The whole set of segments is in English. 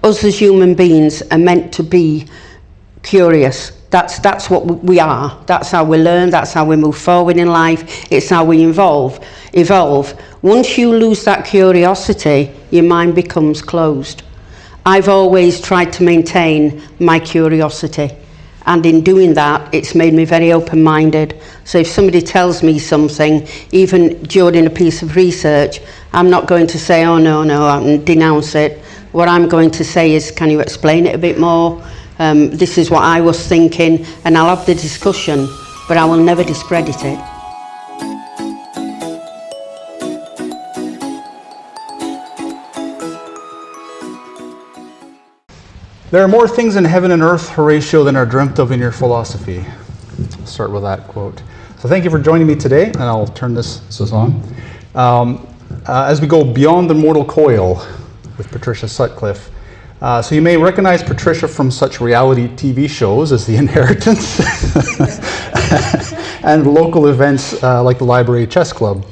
us as human beings are meant to be curious. That's what we are. That's how we learn. That's how we move forward in life. It's how we evolve. Once you lose that curiosity, your mind becomes closed. I've always tried to maintain my curiosity, and in doing that, it's made me very open-minded. So if somebody tells me something, even during a piece of research, I'm not going to say, oh no, and denounce it. What I'm going to say is, can you explain it a bit more? This is what I was thinking, and I'll have the discussion, but I will never discredit it. There are more things in heaven and earth, Horatio, than are dreamt of in your philosophy. I'll start with that quote. So thank you for joining me today, and I'll turn this on. As we go beyond the mortal coil with Patricia Sutcliffe. So you may recognize Patricia from such reality TV shows as The Inheritance and local events like the Library Chess Club.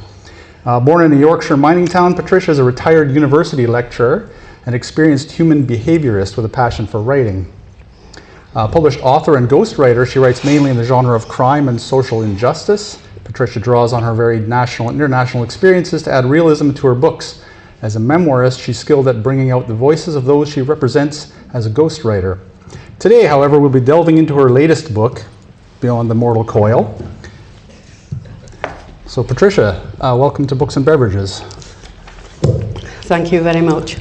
Born in a Yorkshire mining town, Patricia is a retired university lecturer and experienced human behaviorist with a passion for writing. Published author and ghostwriter, she writes mainly in the genre of crime and social injustice. Patricia draws on her varied national and international experiences to add realism to her books. As a memoirist, she's skilled at bringing out the voices of those she represents as a ghostwriter. Today, however, we'll be delving into her latest book, Beyond the Mortal Coil. So Patricia, welcome to Books and Beverages. Thank you very much.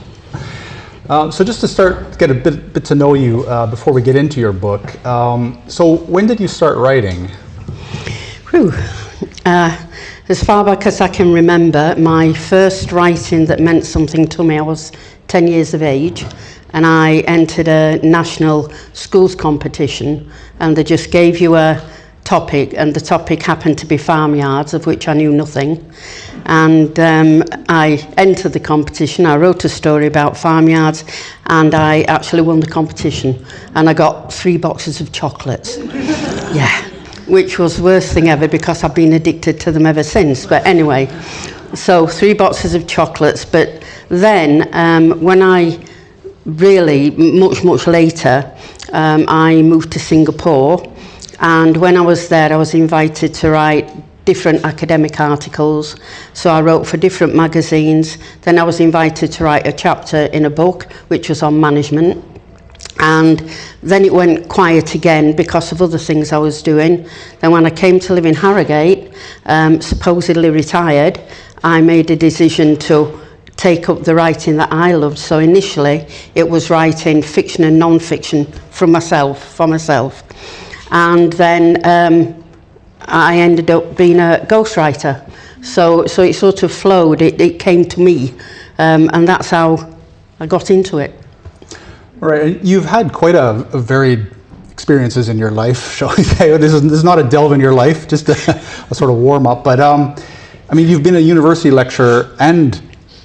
So just to start, get a bit to know you before we get into your book. So when did you start writing? As far back as I can remember, my first writing that meant something to me, I was 10 years of age, and I entered a national schools competition, and they just gave you a topic, and the topic happened to be farmyards, of which I knew nothing. And I entered the competition. I wrote a story about farmyards, and I actually won the competition, and I got 3 boxes of chocolates. Yeah. Which was the worst thing ever, because I've been addicted to them ever since. But anyway, so 3 boxes of chocolates. But then when I really, much later, I moved to Singapore. And when I was there, I was invited to write different academic articles. So I wrote for different magazines. Then I was invited to write a chapter in a book, which was on management. And then it went quiet again because of other things I was doing. Then when I came to live in Harrogate, supposedly retired, I made a decision to take up the writing that I loved. So initially it was writing fiction and non-fiction for myself. And then I ended up being a ghostwriter. So it sort of flowed, it came to me, and that's how I got into it. Right, you've had quite a varied experiences in your life, shall we say. This is not a delve in your life, just a sort of warm up. But I mean, you've been a university lecturer, and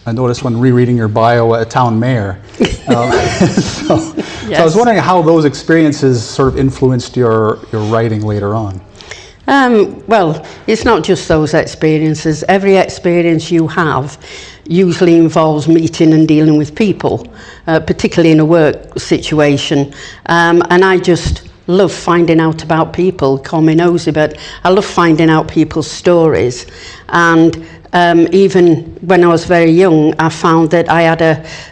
I noticed when rereading your bio, a town mayor. Yes. So I was wondering how those experiences sort of influenced your writing later on. Well, it's not just those experiences. Every experience you have usually involves meeting and dealing with people, particularly in a work situation. And I just love finding out about people. Call me nosy, but I love finding out people's stories. And even when I was very young, I found that I had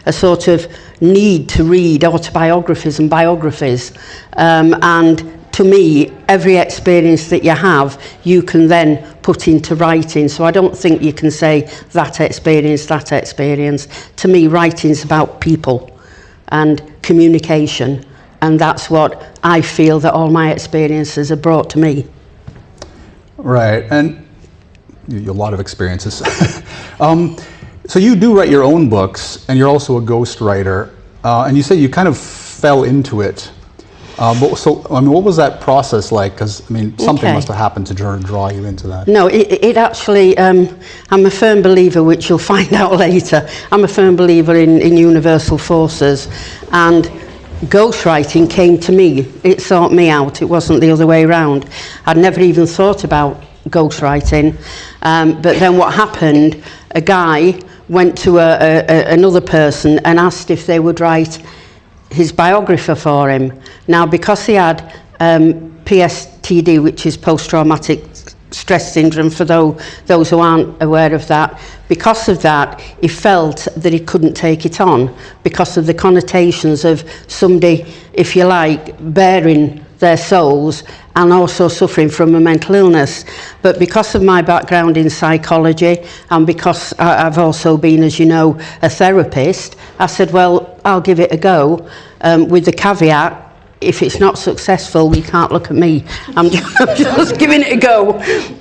a sort of need to read autobiographies and biographies. And to me, every experience that you have, you can then put into writing. So I don't think you can say that experience. To me, writing's about people and communication. And that's what I feel that all my experiences have brought to me. Right, and a lot of experiences. So you do write your own books, and you're also a ghostwriter. And you say you kind of fell into it. So, I mean, what was that process like? Because, I mean, something must have happened to draw you into that. No, it actually, I'm a firm believer, which you'll find out later, I'm a firm believer in universal forces, and ghostwriting came to me. It sought me out. It wasn't the other way around. I'd never even thought about ghostwriting, but then what happened, a guy went to another person and asked if they would write his biographer for him. Now, because he had PSTD, which is post-traumatic stress syndrome, for those who aren't aware of that, because of that, he felt that he couldn't take it on because of the connotations of somebody, if you like, bearing their souls and also suffering from a mental illness. But because of my background in psychology, and because I've also been, as you know, a therapist, I said, well, I'll give it a go, with the caveat, if it's not successful, you can't look at me. I'm just giving it a go.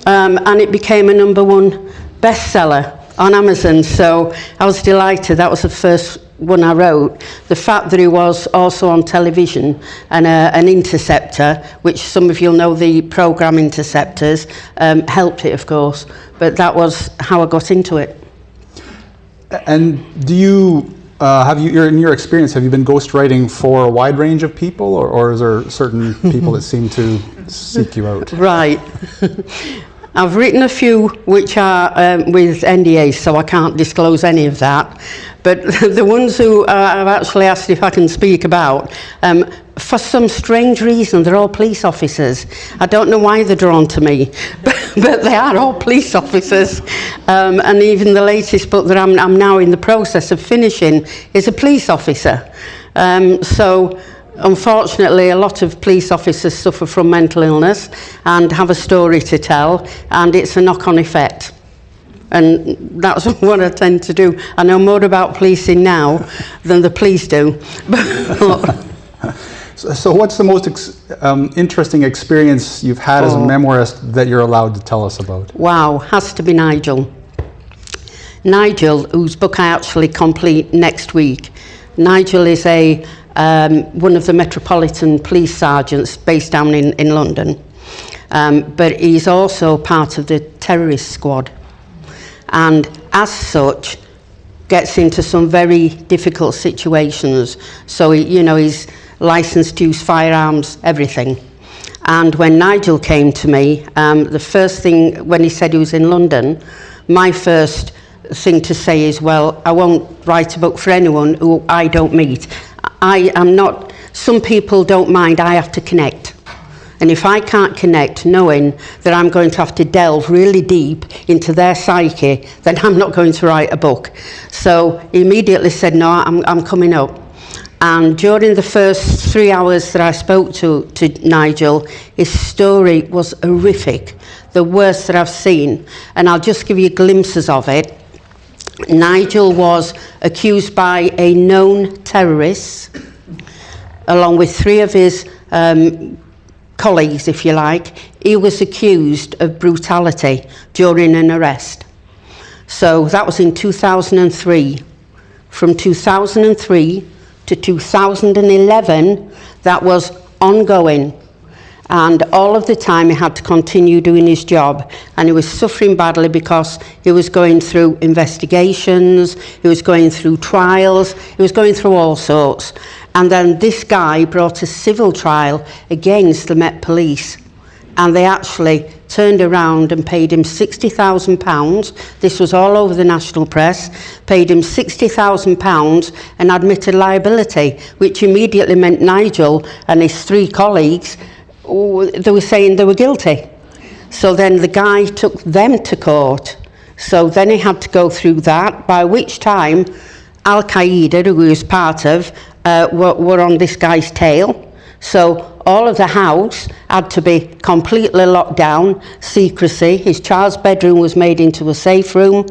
And it became a #1 bestseller on Amazon, so I was delighted. That was the first one I wrote. The fact that it was also on television and an interceptor, which some of you'll know the programme Interceptors, helped it, of course. But that was how I got into it. And do you, in your experience, have you been ghostwriting for a wide range of people, or is there certain people that seem to seek you out? Right. I've written a few which are with NDAs, so I can't disclose any of that. But the ones who I've actually asked if I can speak about, for some strange reason, they're all police officers. I don't know why they're drawn to me, but they are all police officers. And even the latest book that I'm now in the process of finishing is a police officer. So unfortunately, a lot of police officers suffer from mental illness and have a story to tell, and it's a knock-on effect. And that's what I tend to do. I know more about policing now than the police do. So what's the most interesting experience you've had as a memoirist that you're allowed to tell us about? Wow, has to be Nigel. Nigel, whose book I actually complete next week. Nigel is one of the Metropolitan Police Sergeants based down in London. But he's also part of the terrorist squad. And as such, gets into some very difficult situations. So, he's licensed to use firearms, everything. And when Nigel came to me, the first thing, when he said he was in London, my first thing to say is, well, I won't write a book for anyone who I don't meet. I am not, some people don't mind, I have to connect. And if I can't connect, knowing that I'm going to have to delve really deep into their psyche, then I'm not going to write a book. So he immediately said, no, I'm coming up. And during the first 3 hours that I spoke to Nigel, his story was horrific, the worst that I've seen. And I'll just give you glimpses of it. Nigel was accused by a known terrorist, along with 3 of his colleagues, if you like. He was accused of brutality during an arrest. So that was in 2003. From 2003 to 2011, that was ongoing. And all of the time he had to continue doing his job, and he was suffering badly because he was going through investigations, he was going through trials, he was going through all sorts. And then this guy brought a civil trial against the Met Police, and they actually turned around and paid him £60,000. This was all over the national press. Paid him £60,000 and admitted liability, which immediately meant Nigel and his 3 colleagues, they were saying they were guilty. So then the guy took them to court. So then he had to go through that, by which time Al-Qaeda, who he was part of, were on this guy's tail. So all of the house had to be completely locked down, secrecy. His child's bedroom was made into a safe room.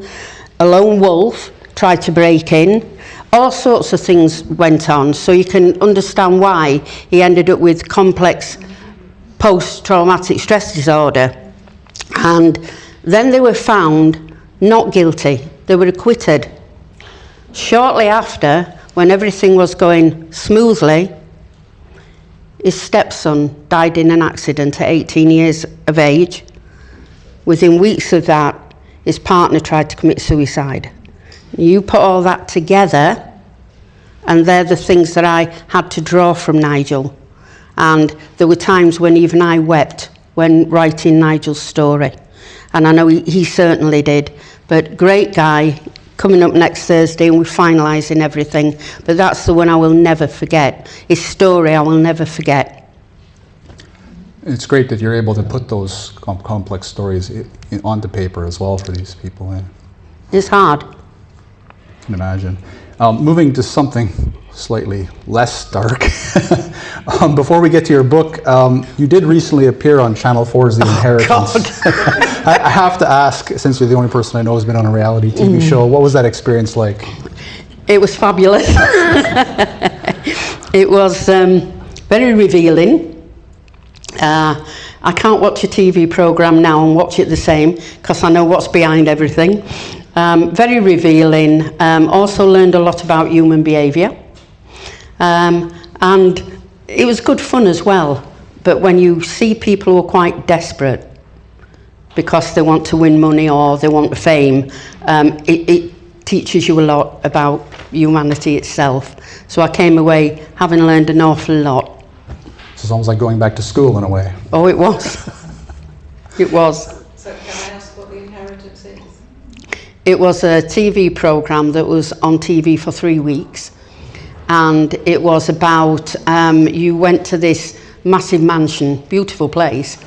A lone wolf tried to break in. All sorts of things went on. So you can understand why he ended up with complex post-traumatic stress disorder. And then they were found not guilty. They were acquitted. Shortly after, when everything was going smoothly, his stepson died in an accident at 18 years of age. Within weeks of that, his partner tried to commit suicide. You put all that together, and they're the things that I had to draw from Nigel. And there were times when even I wept when writing Nigel's story. And I know he certainly did. But great guy, coming up next Thursday, and we're finalising everything. But that's the one I will never forget. His story I will never forget. It's great that you're able to put those complex stories onto paper as well for these people. Yeah. It's hard. I can imagine. Moving to something slightly less dark. Before we get to your book, you did recently appear on Channel 4's The Inheritance. I have to ask, since you're the only person I know who's been on a reality TV show, what was that experience like? It was fabulous. It was very revealing. I can't watch a TV programme now and watch it the same, because I know what's behind everything. Very revealing. Also learned a lot about human behaviour. And it was good fun as well. But when you see people who are quite desperate because they want to win money or they want fame, it teaches you a lot about humanity itself. So I came away having learned an awful lot. So it's almost like going back to school in a way. Oh, it was. It was. So can I ask what The Inheritance is? It was a TV programme that was on TV for 3 weeks. And it was about, you went to this massive mansion, beautiful place,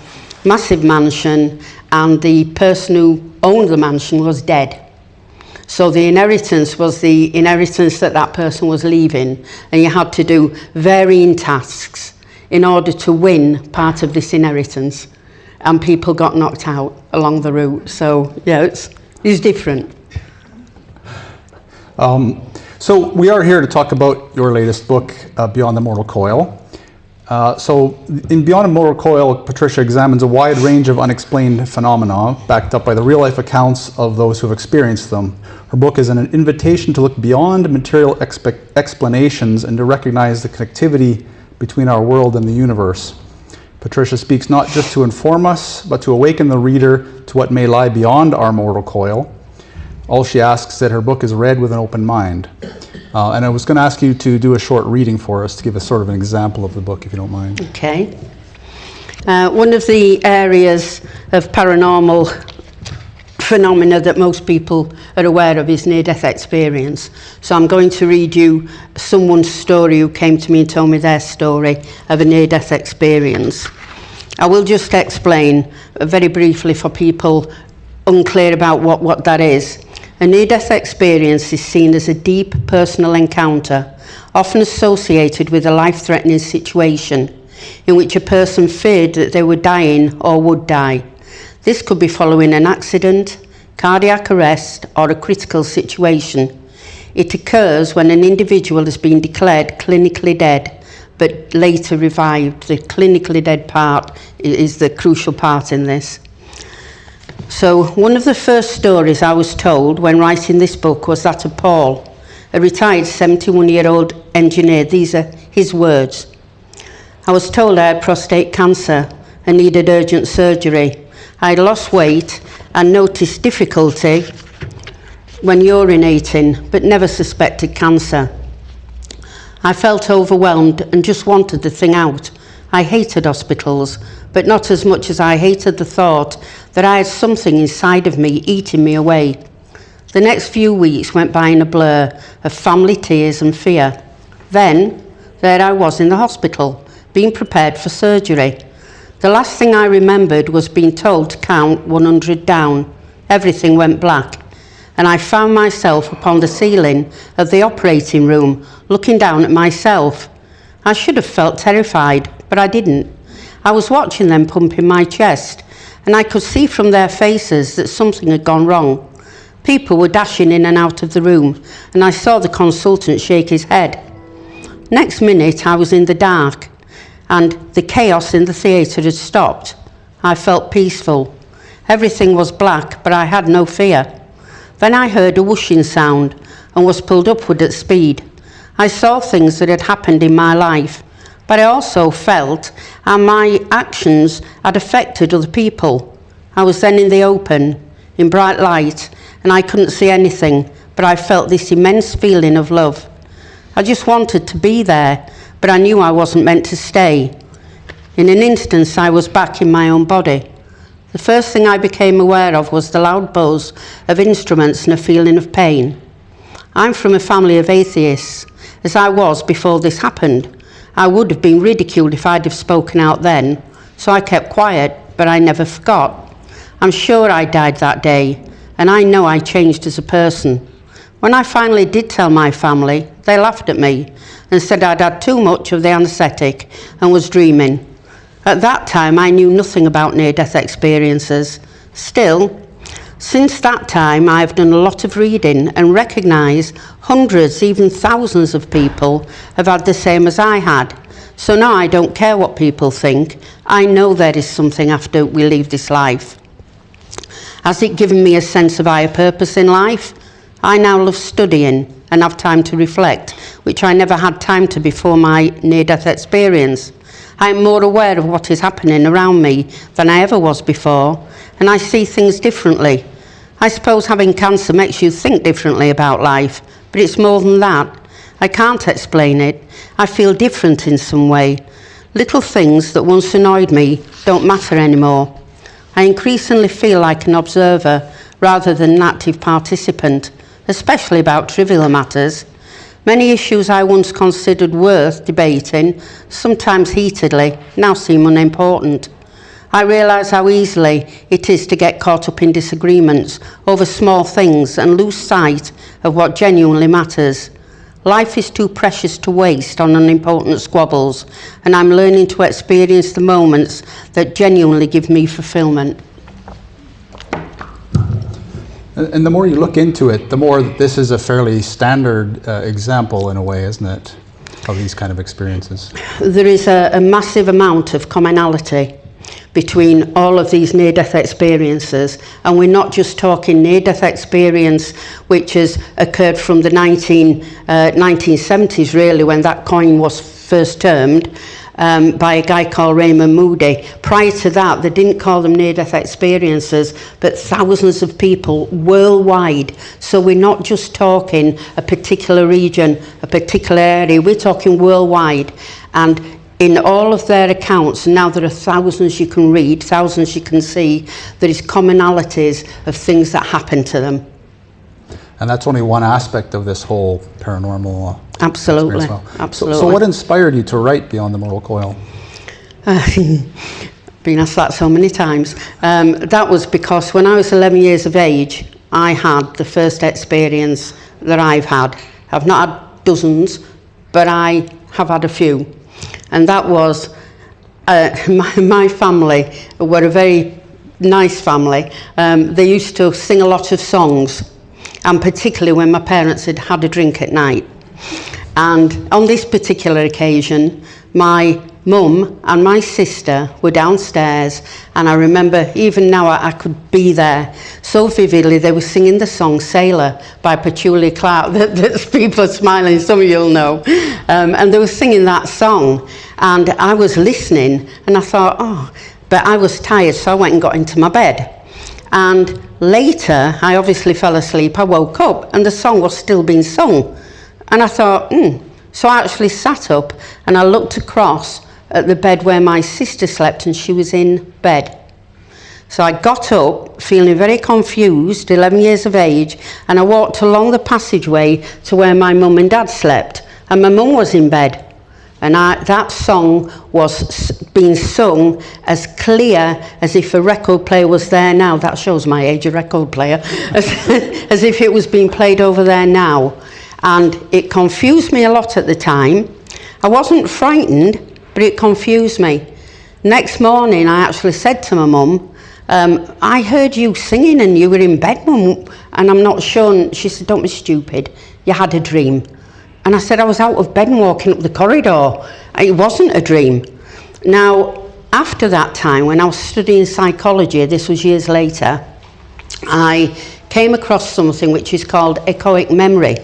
massive mansion, and the person who owned the mansion was dead. So the inheritance was the inheritance that person was leaving, and you had to do varying tasks in order to win part of this inheritance. And people got knocked out along the route. So yeah, it's different. So we are here to talk about your latest book, Beyond the Mortal Coil. So in Beyond the Mortal Coil, Patricia examines a wide range of unexplained phenomena backed up by the real-life accounts of those who have experienced them. Her book is an invitation to look beyond material explanations and to recognize the connectivity between our world and the universe. Patricia speaks not just to inform us, but to awaken the reader to what may lie beyond our mortal coil. All she asks is that her book is read with an open mind. And I was going to ask you to do a short reading for us to give us sort of an example of the book, if you don't mind. Okay. One of the areas of paranormal phenomena that most people are aware of is near-death experience. So I'm going to read you someone's story who came to me and told me their story of a near-death experience. I will just explain very briefly for people unclear about what that is. A near-death experience is seen as a deep personal encounter, often associated with a life-threatening situation in which a person feared that they were dying or would die. This could be following an accident, cardiac arrest, or a critical situation. It occurs when an individual has been declared clinically dead, but later revived. The clinically dead part is the crucial part in this. So one of the first stories I was told when writing this book was that of Paul, a retired 71-year-old engineer. These are his words. I was told I had prostate cancer and needed urgent surgery. I had lost weight and noticed difficulty when urinating, but never suspected cancer. I felt overwhelmed and just wanted the thing out. I hated hospitals, but not as much as I hated the thought that I had something inside of me eating me away. The next few weeks went by in a blur of family tears and fear. Then, there I was in the hospital, being prepared for surgery. The last thing I remembered was being told to count 100 down. Everything went black, and I found myself upon the ceiling of the operating room, looking down at myself. I should have felt terrified, but I didn't. I was watching them pumping my chest, and I could see from their faces that something had gone wrong. People were dashing in and out of the room, and I saw the consultant shake his head. Next minute, I was in the dark, and the chaos in the theatre had stopped. I felt peaceful. Everything was black, but I had no fear. Then I heard a whooshing sound and was pulled upward at speed. I saw things that had happened in my life, but I also felt how my actions had affected other people. I was then in the open, in bright light, and I couldn't see anything, but I felt this immense feeling of love. I just wanted to be there, but I knew I wasn't meant to stay. In an instant, I was back in my own body. The first thing I became aware of was the loud buzz of instruments and a feeling of pain. I'm from a family of atheists, as I was before this happened. I would have been ridiculed if I'd have spoken out then, so I kept quiet, but I never forgot. I'm sure I died that day, and I know I changed as a person. When I finally did tell my family, they laughed at me and said I'd had too much of the anaesthetic and was dreaming. At that time, I knew nothing about near-death experiences. Still, since that time, I've done a lot of reading and recognise hundreds, even thousands of people have had the same as I had. So now I don't care what people think. I know there is something after we leave this life. Has it given me a sense of higher purpose in life? I now love studying and have time to reflect, which I never had time to before my near-death experience. I am more aware of what is happening around me than I ever was before, and I see things differently. I suppose having cancer makes you think differently about life, but it's more than that. I can't explain it. I feel different in some way. Little things that once annoyed me don't matter anymore. I increasingly feel like an observer rather than an active participant, especially about trivial matters. Many issues I once considered worth debating, sometimes heatedly, now seem unimportant. I realise how easily it is to get caught up in disagreements over small things and lose sight of what genuinely matters. Life is too precious to waste on unimportant squabbles, and I'm learning to experience the moments that genuinely give me fulfilment. And the more you look into it, the more this is a fairly standard example in a way, isn't it, of these kind of experiences? There is a massive amount of commonality between all of these near-death experiences, and we're not just talking near-death experience which has occurred from the 1970s really, when that coin was first termed by a guy called Raymond Moody. Prior to that, they didn't call them near-death experiences, but thousands of people worldwide. So we're not just talking a particular region, a particular area, we're talking worldwide. And in all of their accounts, now there are thousands you can read, thousands you can see, there is commonalities of things that happen to them. And that's only one aspect of this whole paranormal Absolutely, well. absolutely. So what inspired you to write Beyond the Mortal Coil? Been asked that so many times. That was because when I was 11 years of age, I had the first experience that I've had. I've not had dozens, but I have had a few. And that was, my family were a very nice family. They used to sing a lot of songs, and particularly when my parents had had a drink at night. And on this particular occasion, my mum and my sister were downstairs, and I remember even now I could be there so vividly. They were singing the song Sailor by Patricia Sutcliffe, that people are smiling, some of you'll know, and they were singing that song, and I was listening and I thought, oh, but I was tired, so I went and got into my bed. And later I obviously fell asleep. I woke up and the song was still being sung, and I thought, So I actually sat up and I looked across at the bed where my sister slept, and she was in bed. So I got up feeling very confused, 11 years of age, and I walked along the passageway to where my mum and dad slept, and my mum was in bed. And that song was being sung as clear as if a record player was there now. That shows my age, a record player. As if it was being played over there now. And it confused me a lot at the time. I wasn't frightened, but it confused me. Next morning, I actually said to my mum, I heard you singing and you were in bed, Mum, and I'm not sure. And she said, don't be stupid, you had a dream. And I said, I was out of bed and walking up the corridor. It wasn't a dream. Now, after that time, when I was studying psychology, this was years later, I came across something which is called echoic memory.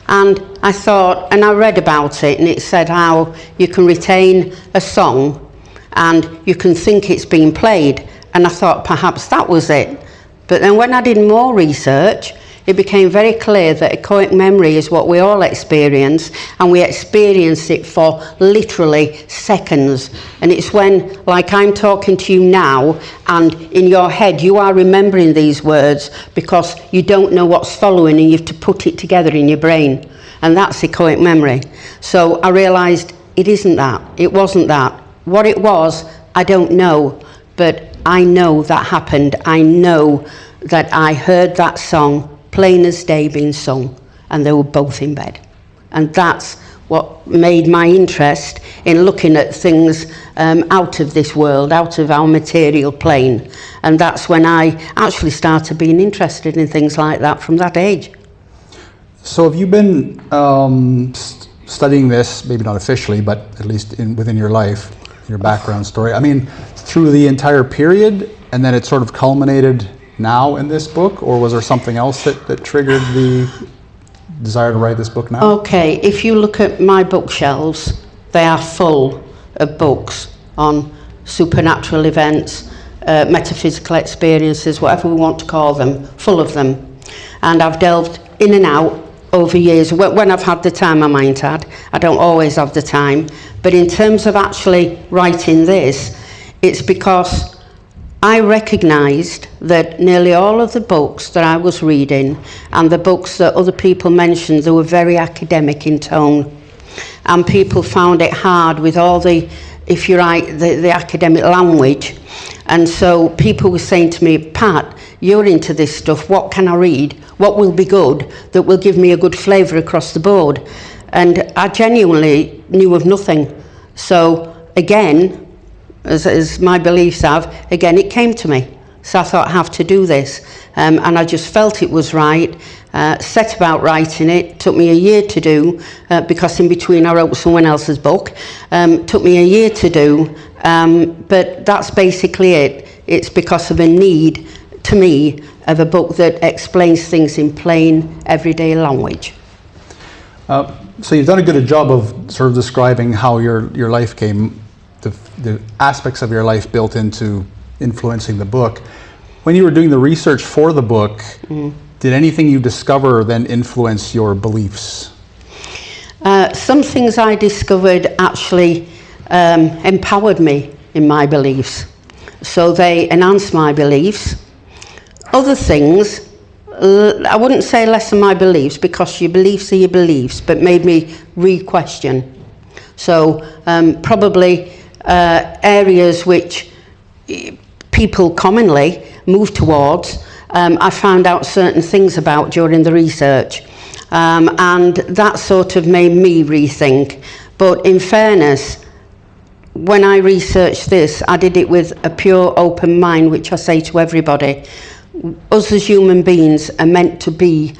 And I thought, and I read about it, and it said how you can retain a song and you can think it's being played. And I thought perhaps that was it. But then when I did more research, it became very clear that echoic memory is what we all experience, and we experience it for literally seconds. And it's when, like I'm talking to you now, and in your head you are remembering these words because you don't know what's following and you have to put it together in your brain. And that's echoic memory. So I realised it isn't that. It wasn't that. What it was, I don't know. But I know that happened. I know that I heard that song, plain as day, being sung, and they were both in bed. And that's what made my interest in looking at things out of this world, out of our material plane. And that's when I actually started being interested in things like that from that age. So have you been studying this, maybe not officially, but at least within your life, your background story, I mean, through the entire period, and then it sort of culminated now in this book, or was there something else that triggered the desire to write this book now? Okay, if you look at my bookshelves, they are full of books on supernatural events, metaphysical experiences, whatever we want to call them, full of them. And I've delved in and out over years, when I've had the time, I might add. I don't always have the time. But in terms of actually writing this, it's because I recognised that nearly all of the books that I was reading and the books that other people mentioned, they were very academic in tone. And people found it hard with all the, if you like, the academic language. And so people were saying to me, Pat, you're into this stuff, what can I read? What will be good that will give me a good flavour across the board? And I genuinely knew of nothing. So again, as my beliefs have, again, it came to me. So I thought, I have to do this. And I just felt it was right, set about writing it. Took me a year to do, because in between I wrote someone else's book. Took me a year to do, but that's basically it. It's because of a need, to me, of a book that explains things in plain, everyday language. So you've done a good job of sort of describing how your life came, the aspects of your life built into influencing the book. When you were doing the research for the book, did anything you discover then influence your beliefs? Some things I discovered actually empowered me in my beliefs. So they enhanced my beliefs. Other things, I wouldn't say less than my beliefs, because your beliefs are your beliefs, but made me re-question. So probably areas which people commonly move towards, I found out certain things about during the research. And that sort of made me rethink. But in fairness, when I researched this, I did it with a pure open mind, which I say to everybody. Us as human beings are meant to be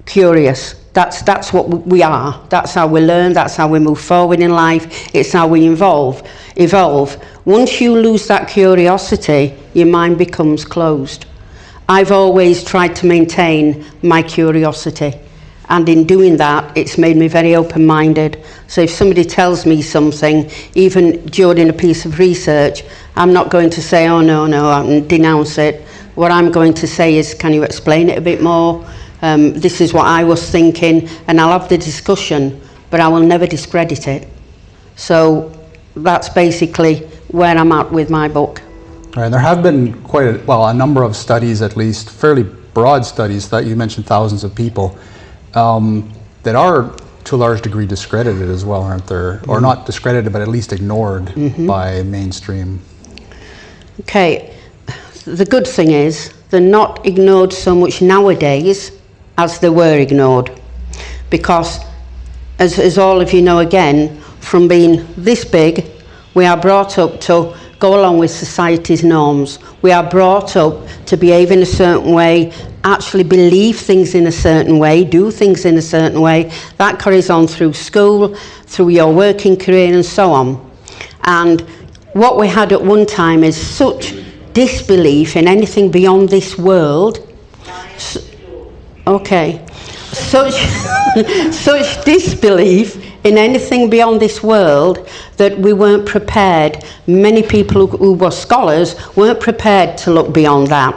curious. That's what we are. That's how we learn. That's how we move forward in life. It's how we evolve. Once you lose that curiosity, your mind becomes closed. I've always tried to maintain my curiosity. And in doing that, it's made me very open-minded. So if somebody tells me something, even during a piece of research, I'm not going to say, oh, no, and denounce it. What I'm going to say is, can you explain it a bit more? This is what I was thinking, and I'll have the discussion, but I will never discredit it. So that's basically where I'm at with my book. Right, and there have been a number of studies, at least fairly broad studies, that you mentioned thousands of people, that are to a large degree discredited as well, aren't there? Or not discredited, but at least ignored by mainstream. Okay, the good thing is they're not ignored so much nowadays as they were ignored, because as all of you know, again, from being this big, we are brought up to go along with society's norms. We are brought up to behave in a certain way, actually believe things in a certain way, do things in a certain way. That carries on through school, through your working career, and so on. And what we had at one time is such disbelief in anything beyond this world. Such disbelief in anything beyond this world that we weren't prepared. Many people who were scholars weren't prepared to look beyond that.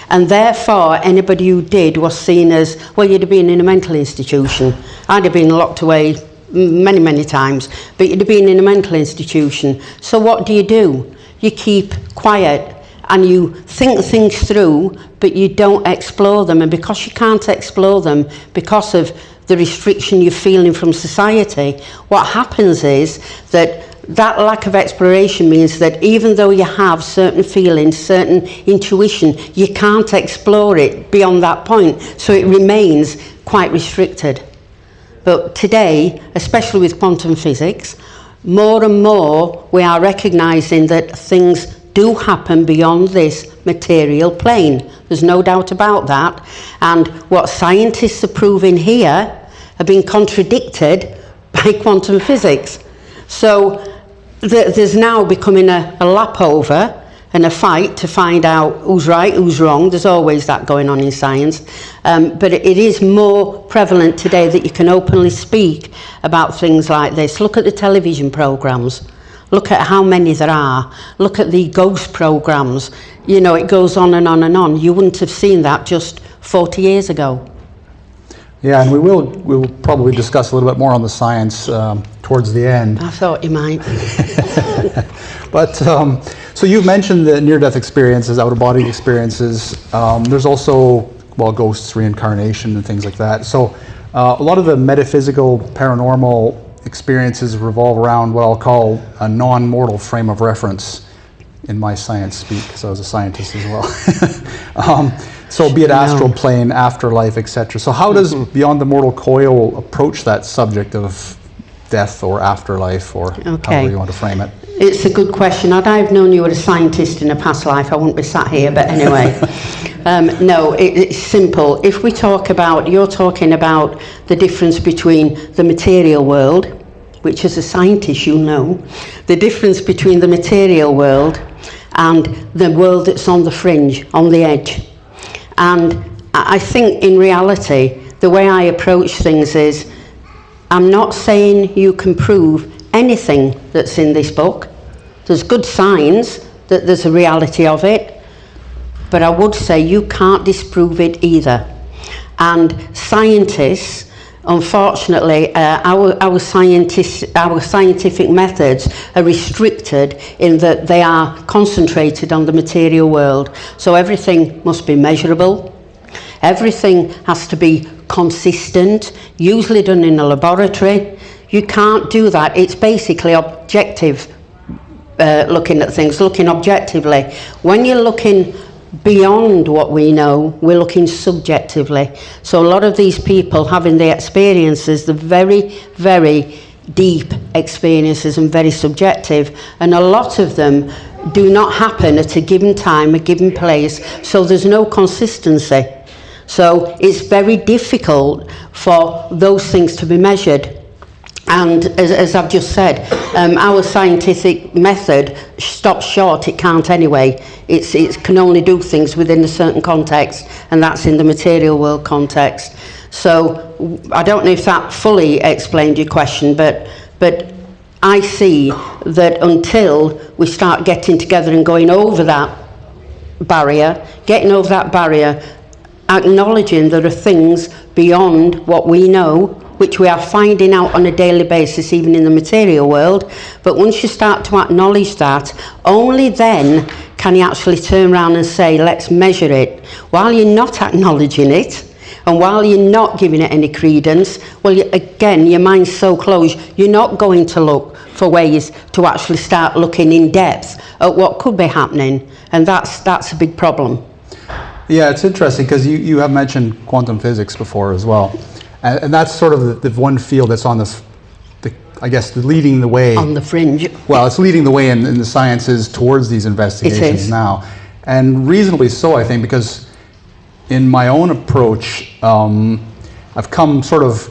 And therefore, anybody who did was seen as, well, you'd have been in a mental institution. I'd have been locked away many, many times, but you'd have been in a mental institution. So what do? You keep quiet and you think things through, but you don't explore them. And because you can't explore them, because of the restriction you're feeling from society, what happens is that lack of exploration means that even though you have certain feelings, certain intuition, you can't explore it beyond that point. So it remains quite restricted. But today, especially with quantum physics, more and more we are recognising that things do happen beyond this material plane. There's no doubt about that. And what scientists are proving here have been contradicted by quantum physics. So there's now becoming a lap over and a fight to find out who's right, who's wrong. There's always that going on in science. But it is more prevalent today that you can openly speak about things like this. Look at the television programmes. Look at how many there are. Look at the ghost programmes. You know, it goes on and on and on. You wouldn't have seen that just 40 years ago. Yeah, and we'll probably discuss a little bit more on the science towards the end. I thought you might. But so you've mentioned the near-death experiences, out-of-body experiences. There's also, well, ghosts, reincarnation, and things like that. So a lot of the metaphysical, paranormal experiences revolve around what I'll call a non-mortal frame of reference in my science speak, because I was a scientist as well. So be it astral plane, afterlife, etc. So how does Beyond the Mortal Coil approach that subject of death or afterlife, or however you want to frame it? It's a good question. Had I known you were a scientist in a past life, I wouldn't be sat here, but anyway. No, it's simple. If we talk about, you're talking about the difference between the material world, which as a scientist you know, the difference between the material world and the world that's on the fringe, on the edge. And I think in reality, the way I approach things is, I'm not saying you can prove anything that's in this book. There's good signs that there's a reality of it, but I would say you can't disprove it either. And scientists, unfortunately, our scientific methods are restricted in that they are concentrated on the material world. So everything must be measurable. Everything has to be consistent, usually done in a laboratory. You can't do that. It's basically objective, looking at things, looking objectively. When you're looking beyond what we know, we're looking subjectively. So a lot of these people having the experiences, the very, very deep experiences, and very subjective, and a lot of them do not happen at a given time, a given place, so there's no consistency. So it's very difficult for those things to be measured. And as I've just said, our scientific method stops short. It can't anyway. It can only do things within a certain context, and that's in the material world context. So I don't know if that fully explained your question, but I see that until we start getting together and going over that barrier, acknowledging there are things beyond what we know, which we are finding out on a daily basis, even in the material world. But once you start to acknowledge that, only then can you actually turn around and say, let's measure it. While you're not acknowledging it, and while you're not giving it any credence, well, again, your mind's so closed, you're not going to look for ways to actually start looking in depth at what could be happening. And that's a big problem. Yeah, it's interesting because you have mentioned quantum physics before as well. And that's sort of the one field that's on I guess, leading the way. On the fringe. Well, it's leading the way in the sciences towards these investigations now. And reasonably so, I think, because in my own approach, I've come sort of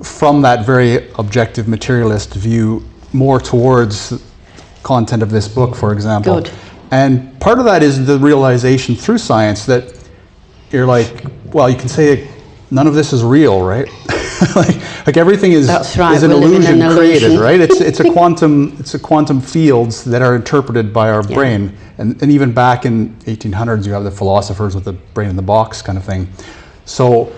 from that very objective materialist view more towards content of this book, for example. Good. And part of that is the realization through science that you're like, well, you can say none of this is real, right? like everything is That's right, is an we're living in illusion an created, illusion. right? It's a quantum fields that are interpreted by our brain, and even back in 1800s, you have the philosophers with the brain in the box kind of thing. So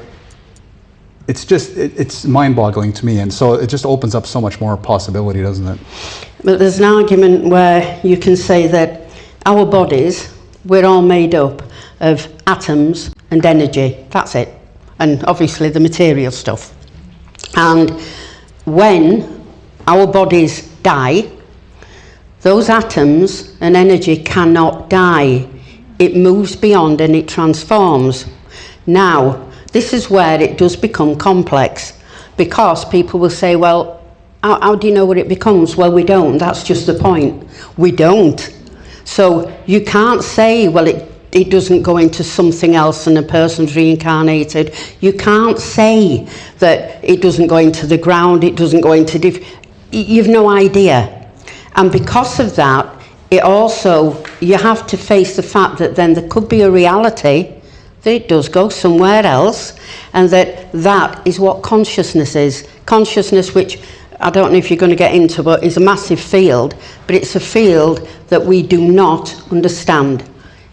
it's just it's mind-boggling to me, and so it just opens up so much more possibility, doesn't it? But there's an argument where you can say that our bodies, we're all made up of atoms and energy. That's it. And obviously the material stuff. And when our bodies die, those atoms and energy cannot die. It moves beyond and it transforms. Now, this is where it does become complex, because people will say, well, how do you know what it becomes? Well, we don't. That's just the point. We don't. So you can't say, well, it doesn't go into something else and a person's reincarnated. You can't say that it doesn't go into the ground, it doesn't go into... You've no idea. And because of that, it also, you have to face the fact that then there could be a reality that it does go somewhere else, and that is what consciousness is. Consciousness, which I don't know if you're going to get into, but is a massive field, but it's a field that we do not understand.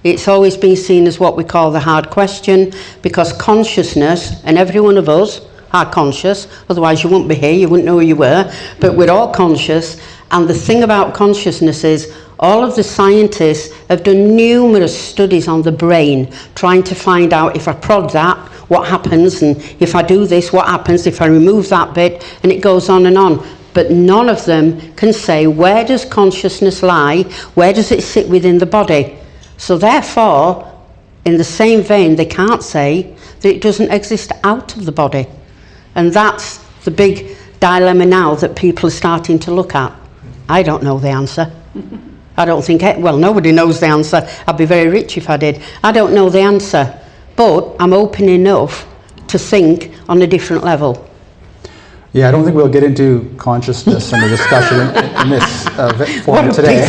It's always been seen as what we call the hard question, because consciousness, and every one of us are conscious, otherwise you wouldn't be here, you wouldn't know who you were, but we're all conscious. And the thing about consciousness is all of the scientists have done numerous studies on the brain, trying to find out if I prod that, what happens, and if I do this, what happens, if I remove that bit, and it goes on and on. But none of them can say, where does consciousness lie? Where does it sit within the body? So therefore, in the same vein, they can't say that it doesn't exist out of the body. And that's the big dilemma now that people are starting to look at. I don't know the answer. I don't think, well, nobody knows the answer. I'd be very rich if I did. I don't know the answer, but I'm open enough to think on a different level. Yeah, I don't think we'll get into consciousness and the discussion in this forum today.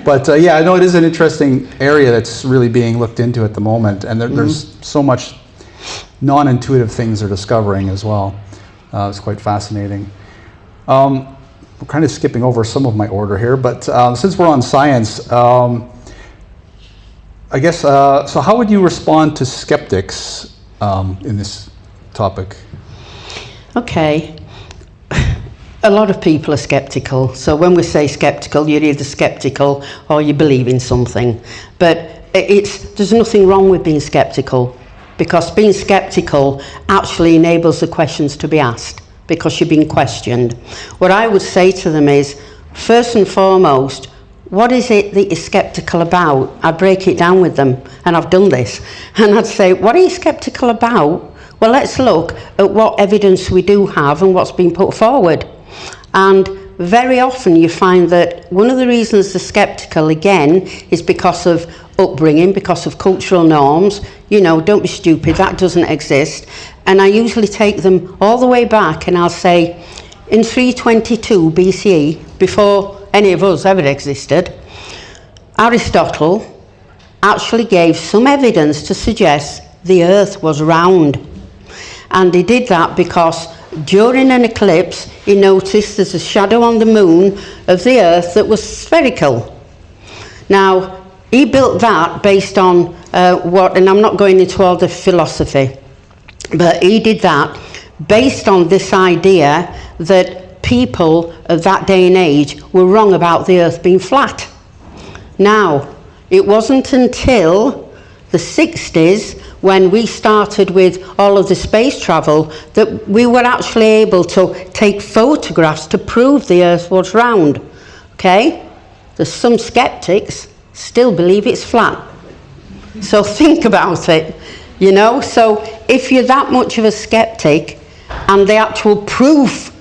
But yeah, I know it is an interesting area that's really being looked into at the moment, and there's so much non-intuitive things they're discovering as well. It's quite fascinating. We're kind of skipping over some of my order here, but since we're on science, I guess, so how would you respond to skeptics in this topic? Okay. A lot of people are skeptical. So when we say skeptical, you're either skeptical or you believe in something. But there's nothing wrong with being skeptical, because being skeptical actually enables the questions to be asked, because you're being questioned. What I would say to them is, first and foremost, what is it that you're skeptical about? I'd break it down with them, and I've done this. And I'd say, what are you skeptical about? Well, let's look at what evidence we do have and what's been put forward. And very often you find that one of the reasons they're skeptical, again, is because of upbringing, because of cultural norms. You know, don't be stupid, that doesn't exist. And I usually take them all the way back, and I'll say, in 322 BCE, before any of us ever existed, Aristotle actually gave some evidence to suggest the earth was round. And he did that because during an eclipse, he noticed there's a shadow on the moon of the earth that was spherical. Now, he built that based on and I'm not going into all the philosophy, but he did that based on this idea that people of that day and age were wrong about the earth being flat. Now, it wasn't until the 60s, when we started with all of the space travel, that we were actually able to take photographs to prove the earth was round. Okay? There's some skeptics still believe it's flat. So think about it, you know? So if you're that much of a skeptic and the actual proof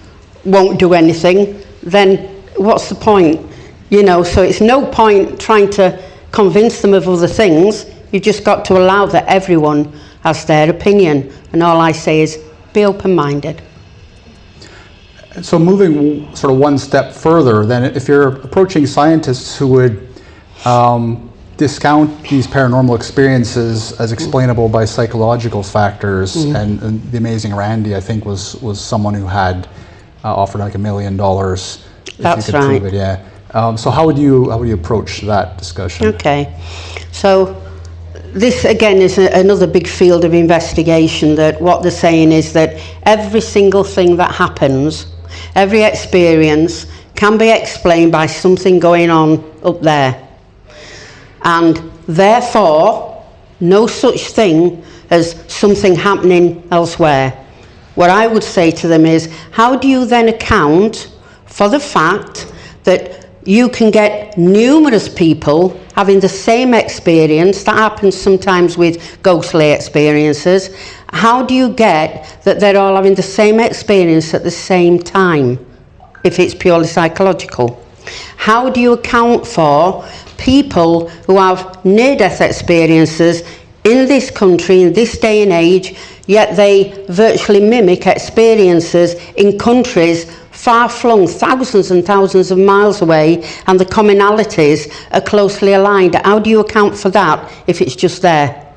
won't do anything, then what's the point? You know, so it's no point trying to convince them of other things. You've just got to allow that everyone has their opinion. And all I say is, be open-minded. So moving sort of one step further, then if you're approaching scientists who would discount these paranormal experiences as explainable by psychological factors, and the amazing Randy, I think, was someone who had offered like $1 million if That's you could right. prove it. Yeah. So how would you approach that discussion? Okay, so this again is another big field of investigation, that what they're saying is that every single thing that happens, every experience can be explained by something going on up there. And therefore, no such thing as something happening elsewhere. What I would say to them is, how do you then account for the fact that you can get numerous people having the same experience? That happens sometimes with ghostly experiences. How do you get that they're all having the same experience at the same time, if it's purely psychological? How do you account for people who have near-death experiences in this country, in this day and age, yet they virtually mimic experiences in countries far-flung, thousands and thousands of miles away, and the commonalities are closely aligned? How do you account for that if it's just there?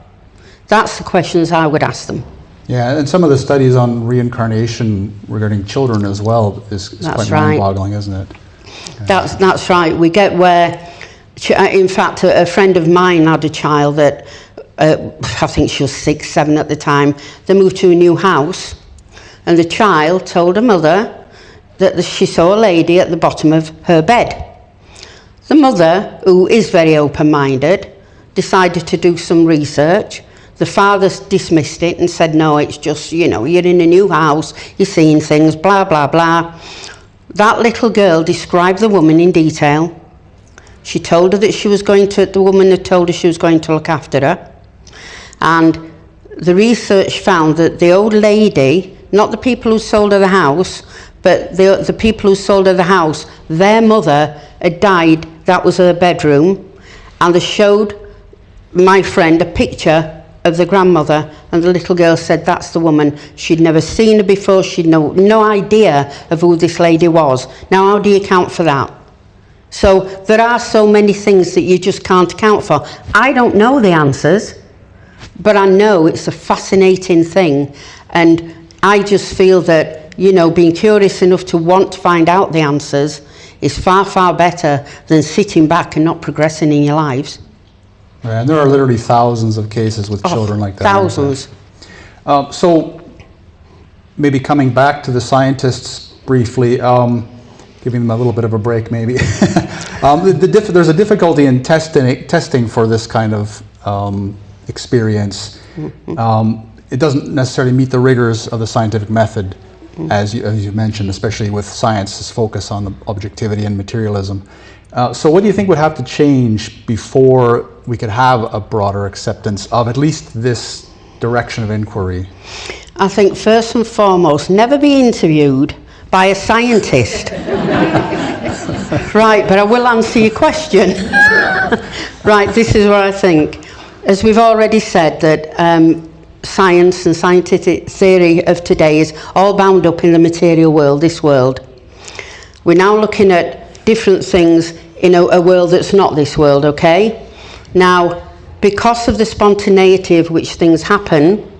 That's the questions I would ask them. Yeah, and some of the studies on reincarnation regarding children as well is quite mind-boggling, isn't it? Yeah. That's right. We get where, in fact, a friend of mine had a child that, I think she was 6, 7 at the time. They moved to a new house, and the child told her mother that she saw a lady at the bottom of her bed. The mother, who is very open-minded, decided to do some research. The father dismissed it and said, no, it's just, you're in a new house, you're seeing things, blah, blah, blah. That little girl described the woman in detail. She told her that the woman had told her she was going to look after her. And the research found that the old lady, not the people who sold her the house, but the people who sold her the house, their mother had died. That was her bedroom. And they showed my friend a picture of the grandmother, and the little girl said that's the woman. She'd never seen her before. She'd no idea of who this lady was. Now, how do you account for that? So there are so many things that you just can't account for. I don't know the answers, but I know it's a fascinating thing, and I just feel that, being curious enough to want to find out the answers is far, far better than sitting back and not progressing in your lives. Right, and there are literally thousands of cases with children like that. Thousands. So maybe coming back to the scientists briefly, giving them a little bit of a break maybe. There's a difficulty in testing for this kind of experience. It doesn't necessarily meet the rigors of the scientific method, as you mentioned, especially with science's focus on the objectivity and materialism. So what do you think would have to change before we could have a broader acceptance of at least this direction of inquiry? I think first and foremost, never be interviewed by a scientist. Right, but I will answer your question. Right, this is what I think. As we've already said, that science and scientific theory of today is all bound up in the material world, this world. We're now looking at different things in a world that's not this world, okay? Now, because of the spontaneity of which things happen,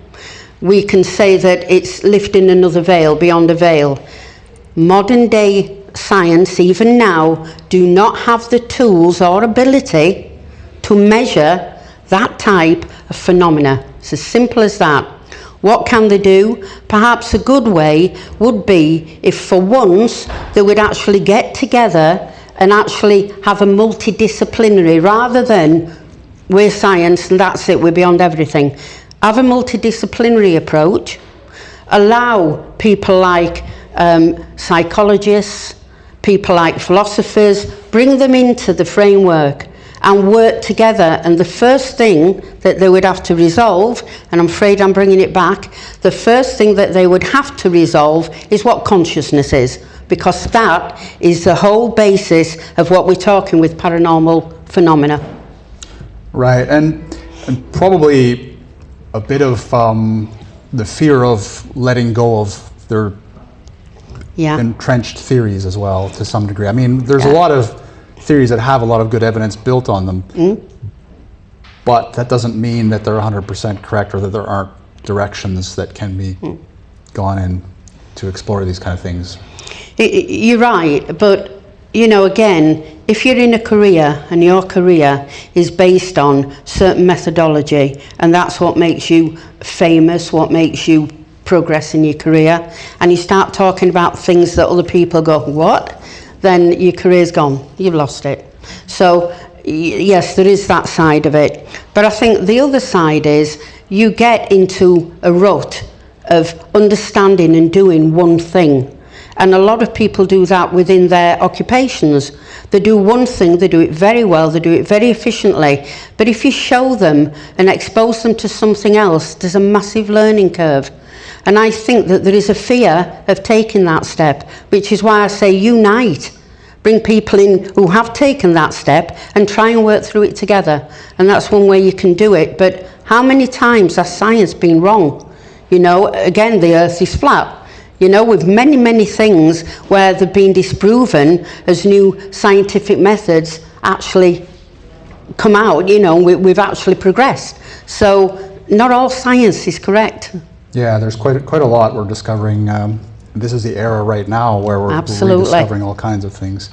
we can say that it's lifting another veil, beyond a veil. Modern day science, even now, do not have the tools or ability to measure that type of phenomena. It's as simple as that. What can they do? Perhaps a good way would be if for once they would actually get together and actually have a multidisciplinary, rather than we're science and that's it, we're beyond everything. Have a multidisciplinary approach. Allow people like psychologists, people like philosophers, bring them into the framework and work together. And the first thing that they would have to resolve, and I'm afraid I'm bringing it back, the first thing that they would have to resolve is what consciousness is, because that is the whole basis of what we're talking with paranormal phenomena. Right, and probably a bit of the fear of letting go of their entrenched theories as well, to some degree. I mean, there's a lot of theories that have a lot of good evidence built on them, but that doesn't mean that they're 100% correct or that there aren't directions that can be gone in to explore these kind of things. You're right, but you know, again, if you're in a career and your career is based on certain methodology and that's what makes you famous, what makes you progress in your career, and you start talking about things that other people go, what? Then your career's gone, you've lost it. So yes, there is that side of it, but I think the other side is you get into a rut of understanding and doing one thing. And a lot of people do that within their occupations. They do one thing, they do it very well, they do it very efficiently. But if you show them and expose them to something else, there's a massive learning curve. And I think that there is a fear of taking that step, which is why I say unite. Bring people in who have taken that step and try and work through it together. And that's one way you can do it. But how many times has science been wrong? You know, again, the earth is flat. You know, with many, many things where they've been disproven as new scientific methods actually come out, you know, we've actually progressed. So not all science is correct. Yeah, there's quite a lot we're discovering. This is the era right now where we're rediscovering all kinds of things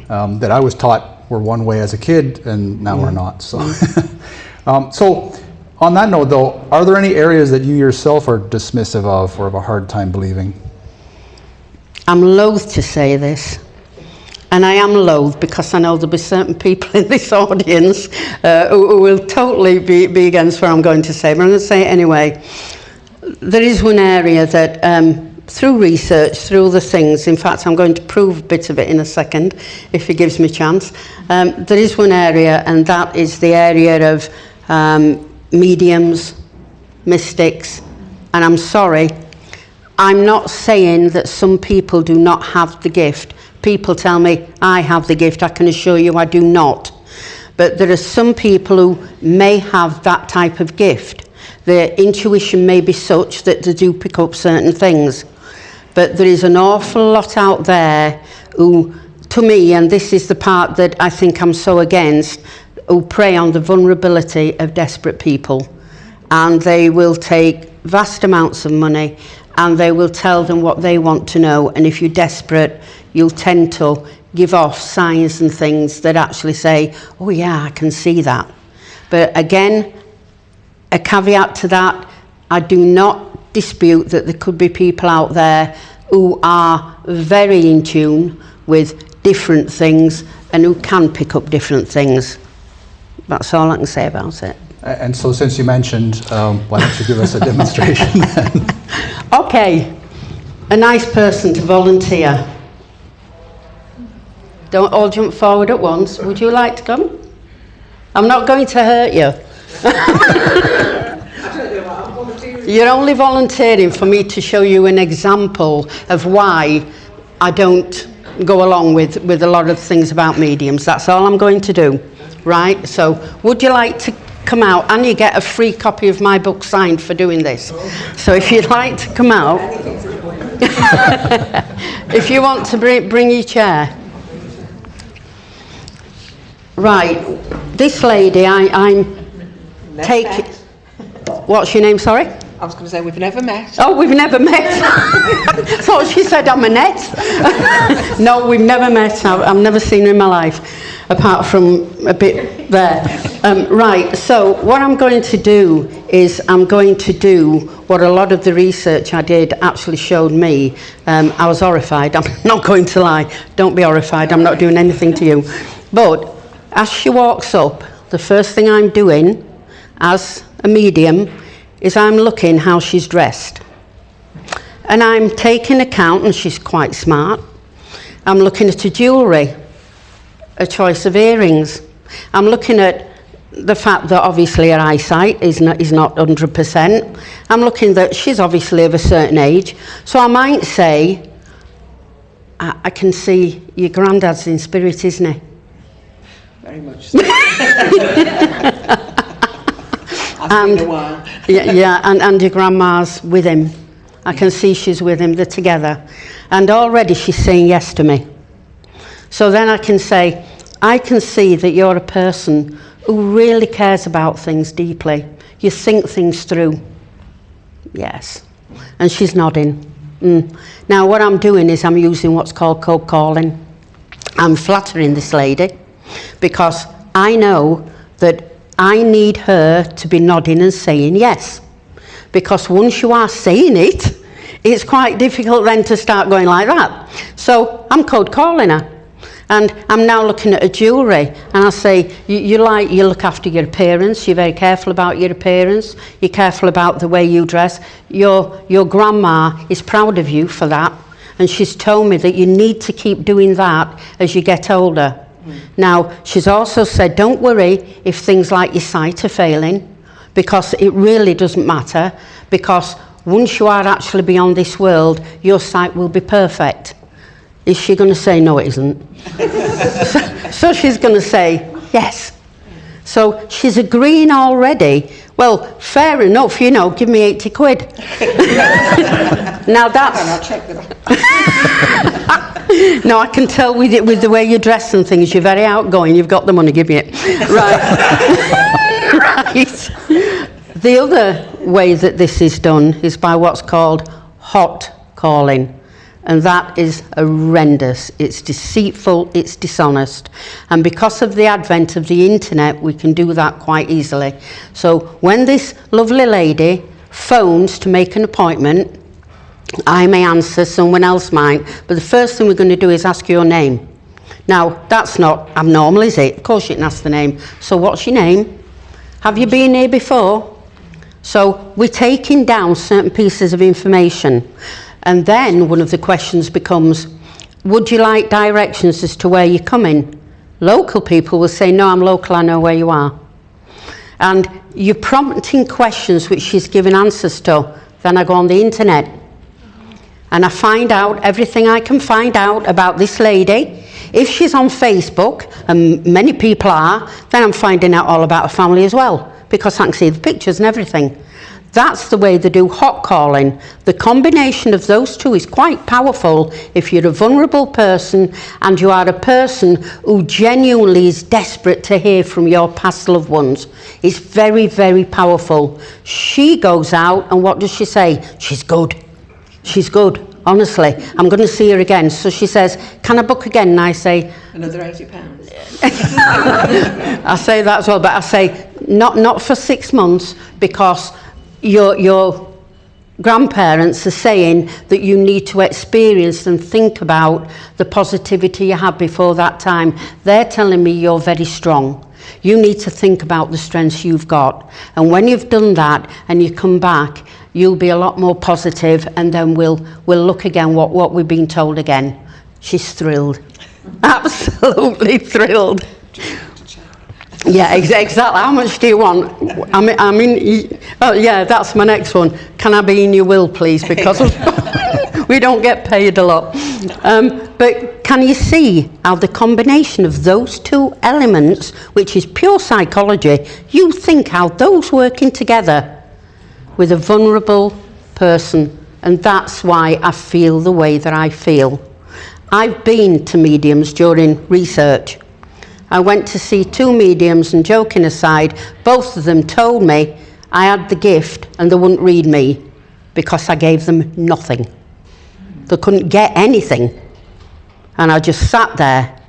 that I was taught were one way as a kid, and now we're not. So, so on that note, though, are there any areas that you yourself are dismissive of or have a hard time believing? I'm loath to say this, and I am loath because I know there'll be certain people in this audience who will totally be against what I'm going to say, but I'm going to say it anyway. There is one area that, through research, through other things, in fact, I'm going to prove a bit of it in a second, if he gives me a chance. There is one area, and that is the area of mediums, mystics, and I'm sorry, I'm not saying that some people do not have the gift. People tell me, I have the gift, I can assure you I do not. But there are some people who may have that type of gift. Their intuition may be such that they do pick up certain things. But there is an awful lot out there who, to me, and this is the part that I think I'm so against, who prey on the vulnerability of desperate people. And they will take vast amounts of money and they will tell them what they want to know. And if you're desperate, you'll tend to give off signs and things that actually say, oh yeah, I can see that. But again, a caveat to that, I do not dispute that there could be people out there who are very in tune with different things and who can pick up different things. That's all I can say about it. And so since you mentioned, why don't you give us a demonstration then? Okay, a nice person to volunteer. Don't all jump forward at once. Would you like to come? I'm not going to hurt you. You're only volunteering for me to show you an example of why I don't go along with a lot of things about mediums. That's all I'm going to do. Right, so would you like to come out, and you get a free copy of my book signed for doing this. So if you'd like to come out, if you want to bring your chair. Right, this lady, I'm taking... What's your name, sorry? I was going to say, we've never met. Oh, we've never met. Thought she said I'm Annette. No, we've never met. I've never seen her in my life, apart from a bit there. Right, so what I'm going to do is I'm going to do what a lot of the research I did actually showed me. I was horrified. I'm not going to lie. Don't be horrified. I'm not doing anything to you. But as she walks up, the first thing I'm doing as a medium is I'm looking how she's dressed. And I'm taking account, and she's quite smart. I'm looking at her jewellery, a choice of earrings. I'm looking at the fact that obviously her eyesight is not 100%. I'm looking that she's obviously of a certain age. So I might say, I can see your granddad's in spirit, isn't he? Very much so. And, been a while. and your grandma's with him. I can see she's with him, they're together. And already she's saying yes to me. So then I can say, I can see that you're a person who really cares about things deeply. You think things through. Yes. And she's nodding. Now what I'm doing is I'm using what's called cold calling. I'm flattering this lady because I know that I need her to be nodding and saying yes. Because once you are saying it, it's quite difficult then to start going like that. So I'm cold calling her. And I'm now looking at her jewellery, and I say, you look after your appearance, you're very careful about your appearance, you're careful about the way you dress. Your grandma is proud of you for that, and she's told me that you need to keep doing that as you get older. Now, she's also said, don't worry if things like your sight are failing, because it really doesn't matter, because once you are actually beyond this world, your sight will be perfect. Is she going to say, no, it isn't? So she's going to say, yes. So she's agreeing already. Well, fair enough, you know, give me 80 quid. Now that's... I'll check that. No, I can tell with the way you dress and things, you're very outgoing, you've got the money, give me it. Right. Right. The other way that this is done is by what's called hot calling. And that is horrendous. It's deceitful, it's dishonest. And because of the advent of the internet, we can do that quite easily. So when this lovely lady phones to make an appointment, I may answer, someone else might, but the first thing we're going to do is ask your name. Now, that's not abnormal, is it? Of course you can ask the name. So what's your name? Have you been here before? So we're taking down certain pieces of information. And then one of the questions becomes, would you like directions as to where you're coming? Local people will say, no, I'm local, I know where you are. And you're prompting questions which she's giving answers to. Then I go on the internet and I find out everything I can find out about this lady. If she's on Facebook, and many people are, then I'm finding out all about her family as well, because I can see the pictures and everything. That's the way they do hot calling. The combination of those two is quite powerful if you're a vulnerable person and you are a person who genuinely is desperate to hear from your past loved ones. It's very, very powerful. She goes out and what does she say? She's good. She's good. Honestly, I'm going to see her again. So she says, can I book again? And I say... Another £80. I say that as well, but I say, not for 6 months, because... Your grandparents are saying that you need to experience and think about the positivity you had before that time. They're telling me you're very strong. You need to think about the strengths you've got. And when you've done that and you come back, you'll be a lot more positive, and then we'll look again what we've been told again. She's thrilled. Absolutely thrilled. Yeah, exactly. How much do you want? I mean, oh yeah, that's my next one. Can I be in your will, please? Because we don't get paid a lot. But can you see how the combination of those two elements, which is pure psychology, you think how those working together with a vulnerable person, and that's why I feel the way that I feel. I've been to mediums during research. I went to see 2 mediums, and joking aside, both of them told me I had the gift and they wouldn't read me because I gave them nothing. They couldn't get anything. And I just sat there.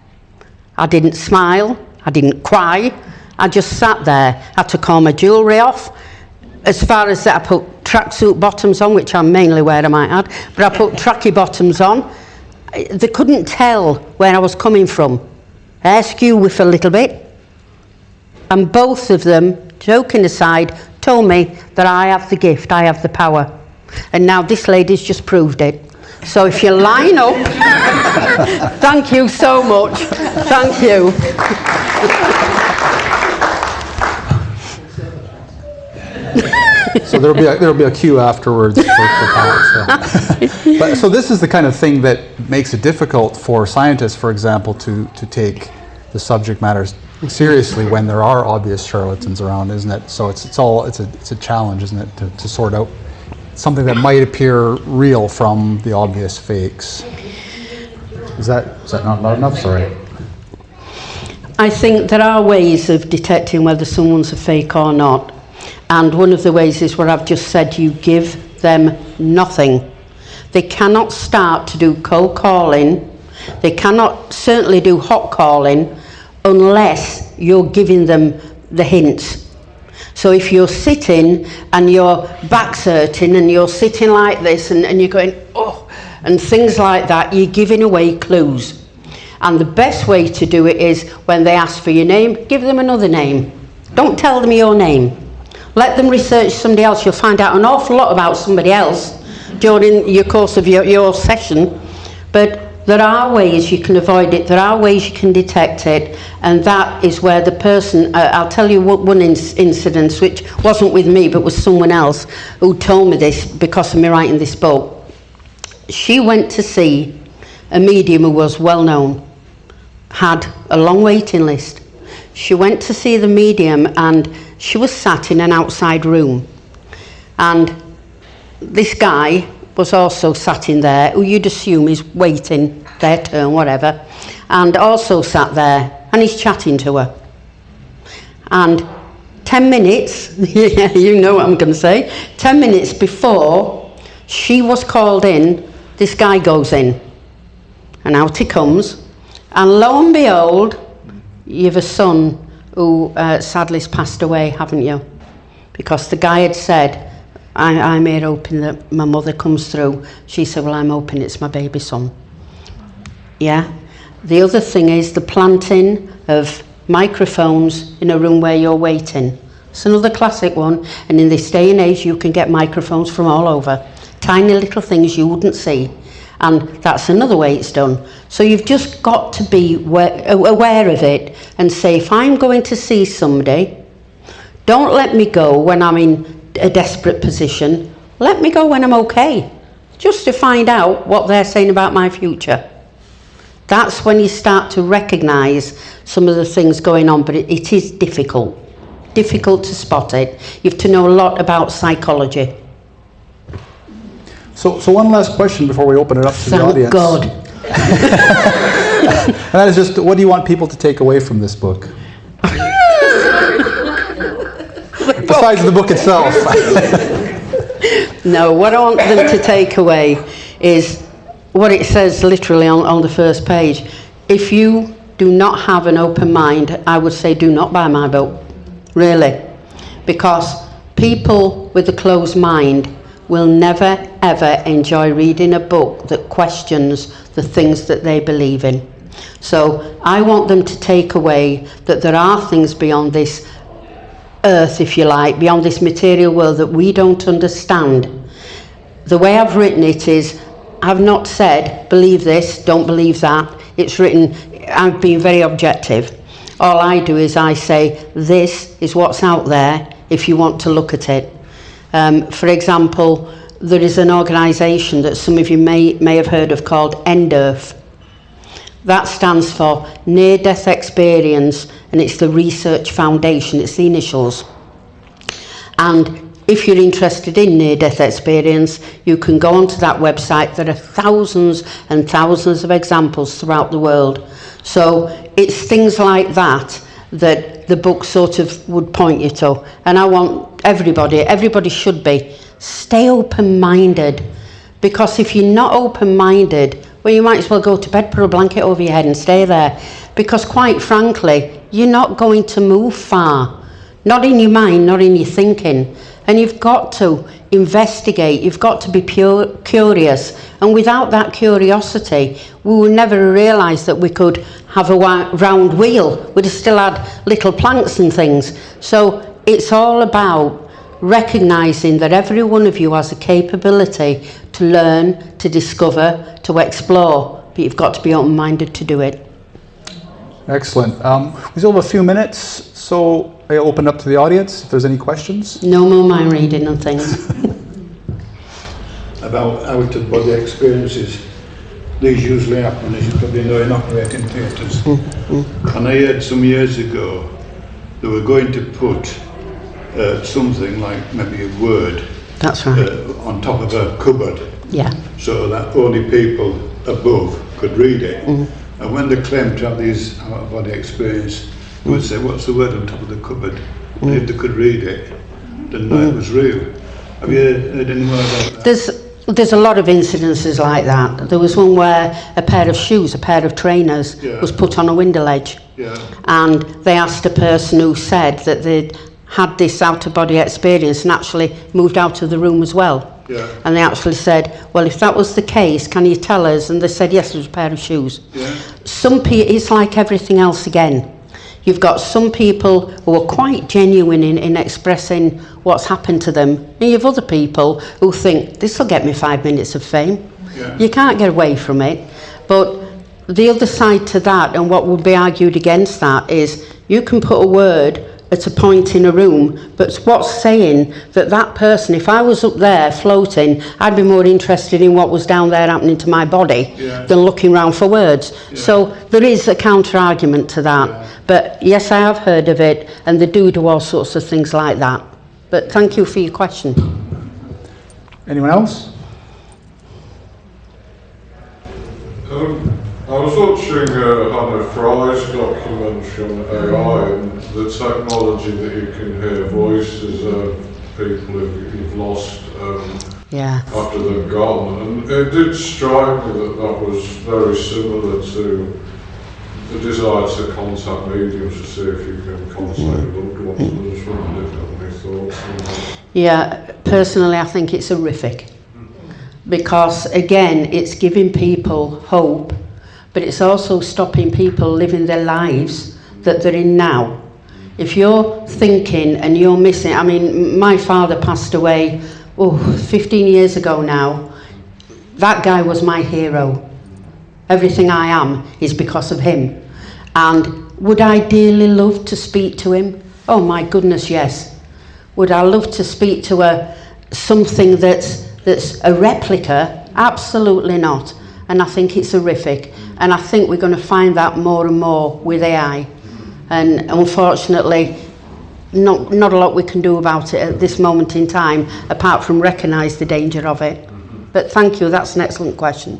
I didn't smile, I didn't cry, I just sat there. I had to call my jewellery off. As far as that, I put tracksuit bottoms on, which I mainly wear, I might add, but I put tracky bottoms on. They couldn't tell where I was coming from. Askew with a little bit, and both of them, joking aside, told me that I have the gift, I have the power, and now this lady's just proved it. So if you line up, thank you so much, thank you. So there'll be a queue afterwards for Pat. So this is the kind of thing that makes it difficult for scientists, for example, to take the subject matters seriously when there are obvious charlatans around, isn't it? So it's a challenge, isn't it, to sort out something that might appear real from the obvious fakes. Is that not loud enough? Sorry. I think there are ways of detecting whether someone's a fake or not. And one of the ways is what I've just said, you give them nothing. They cannot start to do cold calling. They cannot certainly do hot calling unless you're giving them the hints. So if you're sitting and your back's hurting and you're sitting like this and you're going, oh, and things like that, you're giving away clues. And the best way to do it is when they ask for your name, give them another name. Don't tell them your name. Let them research somebody else. You'll find out an awful lot about somebody else during your course of your session. But there are ways you can avoid it. There are ways you can detect it. And that is where the person, I'll tell you one incident, which wasn't with me, but was someone else who told me this because of me writing this book. She went to see a medium who was well known, had a long waiting list. She went to see the medium and she was sat in an outside room. And this guy was also sat in there, who you'd assume is waiting their turn, whatever, and also sat there, and he's chatting to her. And 10 minutes, yeah, you know what I'm going to say, 10 minutes before she was called in, this guy goes in, and out he comes, and lo and behold, you've a son who sadly has passed away, haven't you? Because the guy had said, I'm here hoping that my mother comes through. She said, well, I'm hoping it's my baby son. Yeah. The other thing is the planting of microphones in a room where you're waiting. It's another classic one. And in this day and age, you can get microphones from all over. Tiny little things you wouldn't see. And that's another way it's done. So you've just got to be aware of it and say, if I'm going to see somebody, don't let me go when I'm in a desperate position. Let me go when I'm okay, just to find out what they're saying about my future. That's when you start to recognise some of the things going on, but it is difficult to spot it. You have to know a lot about psychology. So one last question before we open it up to the audience. God. And that is just, what do you want people to take away from this book? Besides the book itself. No, what I want them to take away is what it says literally on the first page. If you do not have an open mind, I would say do not buy my book, really. Because people with a closed mind will never, ever enjoy reading a book that questions the things that they believe in. So I want them to take away that there are things beyond this earth, if you like, beyond this material world that we don't understand. The way I've written it is, I've not said, believe this, don't believe that. It's written, I've been very objective. All I do is I say, this is what's out there if you want to look at it. For example, there is an organisation that some of you may have heard of called NDERF. That stands for Near-Death Experience, and it's the Research Foundation, it's the initials. And if you're interested in near-death experience, you can go onto that website. There are thousands and thousands of examples throughout the world. So it's things like that that the book sort of would point you to. And I want everybody should be, stay open-minded. Because if you're not open-minded, well, you might as well go to bed, put a blanket over your head and stay there. Because quite frankly, you're not going to move far. Not in your mind, not in your thinking. And you've got to investigate, you've got to be curious. And without that curiosity, we would never realise that we could have a round wheel. We'd have still had little planks and things. So it's all about recognising that every one of you has a capability to learn, to discover, to explore, but you've got to be open-minded to do it. Excellent. We still have a few minutes, so I open up to the audience if there's any questions. No more mind reading and things. About out-of-body experiences, these usually happen, as you probably know, in operating theatres. And I heard some years ago they were going to put something like maybe a word That's right. On top of a cupboard, Yeah. so that only people above could read it. And when they claim to have these out-of-body experience, they would say, what's the word on top of the cupboard? And if they could read it, then know it was real. Have you heard any more about that? There's a lot of incidences like that. There was one where a pair of shoes, a pair of trainers, was put on a window ledge. Yeah. And they asked a person who said that they'd had this out-of-body experience and actually moved out of the room as well. Yeah. And they actually said, well, if that was the case, can you tell us? And they said, yes, it was a pair of shoes. Yeah. Some people, it's like everything else again. You've got some people who are quite genuine in expressing what's happened to them. And you have other people who think, this will get me 5 minutes of fame. Yeah. You can't get away from it. But the other side to that, and what would be argued against that, is you can put a word at a point in a room, but what's saying that that person, if I was up there floating, I'd be more interested in what was down there happening to my body than looking around for words. So there is a counter argument to that. But yes, I have heard of it, and they do all sorts of things like that. But thank you for your question. Anyone else? I was watching Hannah Fry's documentary on AI and the technology that you can hear voices of people who you've lost after they've gone, and it did strike me that was very similar to the desire to contact mediums to see if you can contact loved ones. I just wondered if you have any thoughts on that. Yeah, personally I think it's horrific. Because again, it's giving people hope, but it's also stopping people living their lives that they're in now. If you're thinking and you're missing, I mean, my father passed away 15 years ago now. That guy was my hero. Everything I am is because of him. And would I dearly love to speak to him? Oh my goodness, yes. Would I love to speak to something that's a replica? Absolutely not. And I think it's horrific. And I think we're going to find that more and more with AI. And unfortunately, not a lot we can do about it at this moment in time, apart from recognise the danger of it. But thank you, that's an excellent question.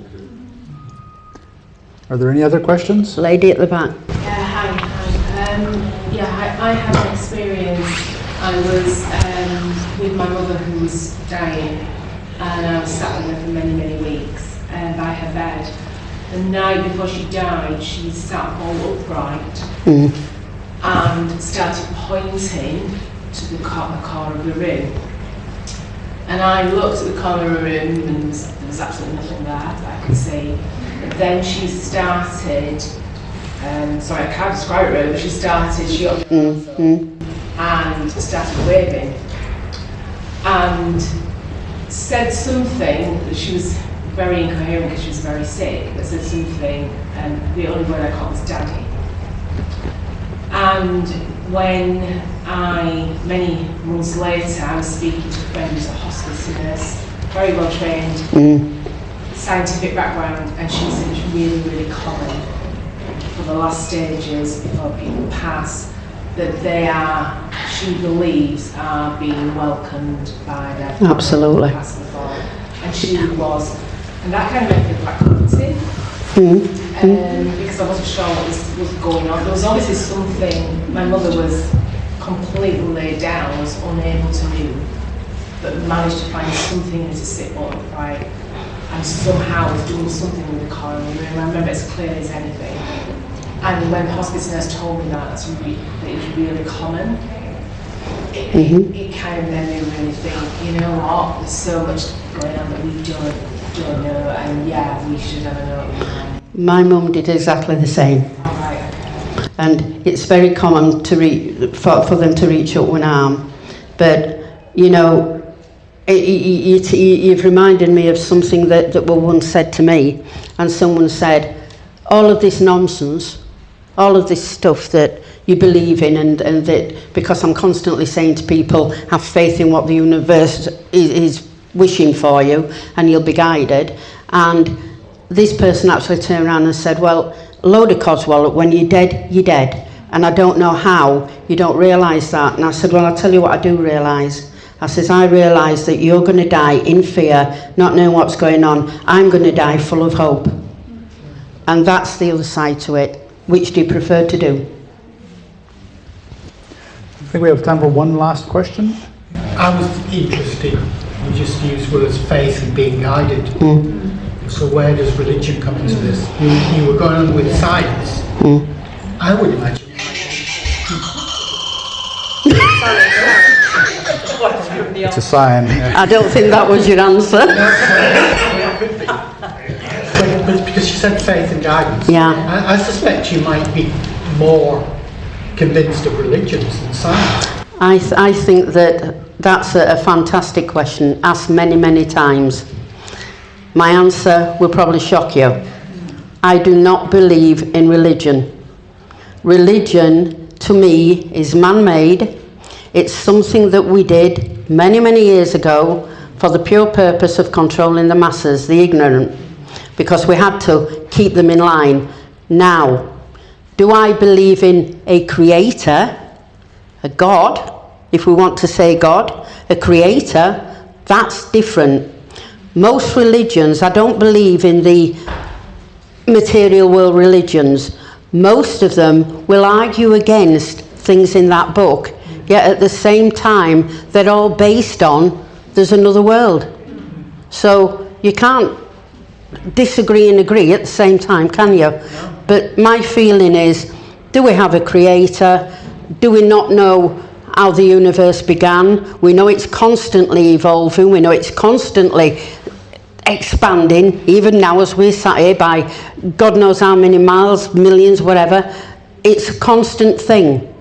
Are there any other questions? Lady at the back. Yeah, hi. I had an experience. I was with my mother who was dying, and I was sat with her for many, many weeks by her bed. The night before she died, she sat all upright and started pointing to the corner of the room. And I looked at the corner of the room, and there was absolutely nothing there that I could see. But then she started, sorry, I can't describe it really, but she opened her arms and started waving. And said something that she was very incoherent because she was very sick, but said something, and the only word I caught was daddy. And when many months later, I was speaking to a friend who's a hospice nurse, very well trained, scientific background, and she said it's really, really common for the last stages before people pass, that she believes, are being welcomed by their family. Absolutely. Passed before. And she was, and that kind of made me feel quite comforted. Because I wasn't sure what was going on. There was obviously something, my mother was completely laid down, was unable to move, but managed to find something to sit upright, and somehow was doing something with the car in the room. I remember as clearly as anything. And when the hospice nurse told me that it was really common, it kind of made me really think, you know what, there's so much going on that we don't know, and we should never know. My mum did exactly the same. And it's very common for them to reach up one arm. But, you know, you've reminded me of something that was once said to me. And someone said, all of this nonsense, all of this stuff that you believe in, and that, because I'm constantly saying to people, have faith in what the universe is wishing for you, and you'll be guided. And this person actually turned around and said, well, load of codswallop, when you're dead, you're dead. And I don't know how you don't realise that. And I said, well, I'll tell you what I do realise. I says, I realise that you're going to die in fear, not knowing what's going on. I'm going to die full of hope. And that's the other side to it. Which do you prefer to do? I think we have time for one last question. I was interested, you just used words faith and being guided. So where does religion come into this? You were going on with science. I would imagine. It's a sign. I don't think that was your answer. But because you said faith and guidance, Yeah. I suspect you might be more convinced of religions than science. I think that that's a fantastic question, asked many, many times. My answer will probably shock you. I do not believe in religion. Religion, to me, is man-made. It's something that we did many, many years ago for the pure purpose of controlling the masses, the ignorant, because we had to keep them in line. Now, do I believe in a creator, a God, if we want to say God, a creator? That's different. Most religions, I don't believe in the material world religions. Most of them will argue against things in that book, yet at the same time, they're all based on there's another world. So you can't disagree and agree at the same time, can you? But my feeling is, do we have a creator? Do we not know how the universe began? We know it's constantly evolving. We know it's constantly expanding, even now as we're sat here by God knows how many miles, millions, whatever. It's a constant thing.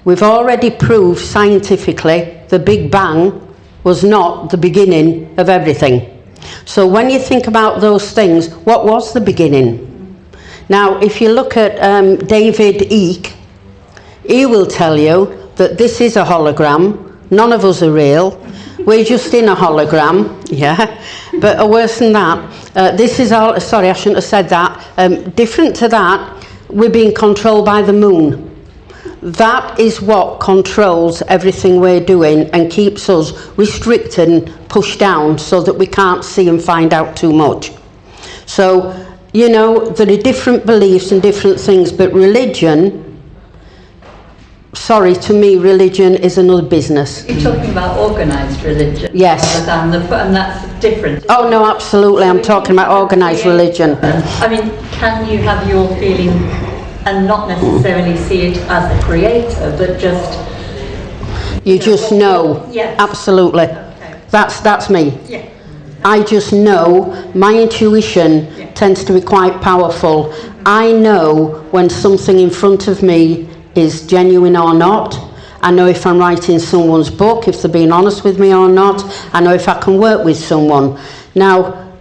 We've already proved scientifically the Big Bang was not the beginning of everything. So when you think about those things, what was the beginning? Now, if you look at David Icke, he will tell you that this is a hologram. None of us are real. We're just in a hologram, yeah. But worse than that, this is all, sorry, I shouldn't have said that. Different to that, we're being controlled by the moon. That is what controls everything we're doing and keeps us restricted and pushed down so that we can't see and find out too much. So, you know, there are different beliefs and different things, but religion, sorry, to me, religion is another business. You're talking about organised religion? Yes. And that's different. Oh, no, absolutely. I'm talking about organised religion. I mean, can you have your feeling and not necessarily see it as a creator, but just... You just know. Yes. Absolutely. Okay. That's me. Yeah. I just know. My intuition tends to be quite powerful. I know when something in front of me is genuine or not. I know if I'm writing someone's book, if they're being honest with me or not. I know if I can work with someone. Now,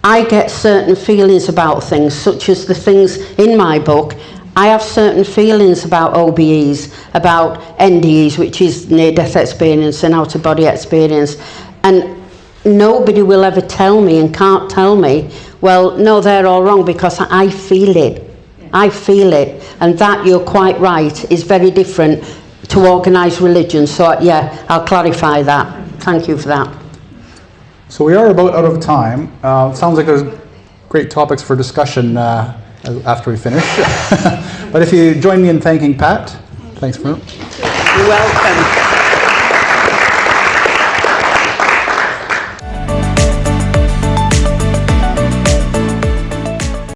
I get certain feelings about things, such as the things in my book. I have certain feelings about OBEs, about NDEs, which is near-death experience and out-of-body experience. And nobody will ever tell me and can't tell me, well, no, they're all wrong, because I feel it. I feel it. And that, you're quite right, is very different to organised religion. So, yeah, I'll clarify that. Thank you for that. So we are about out of time. It sounds like there's great topics for discussion after we finish. But if you join me in thanking Pat, thanks for it. You're welcome.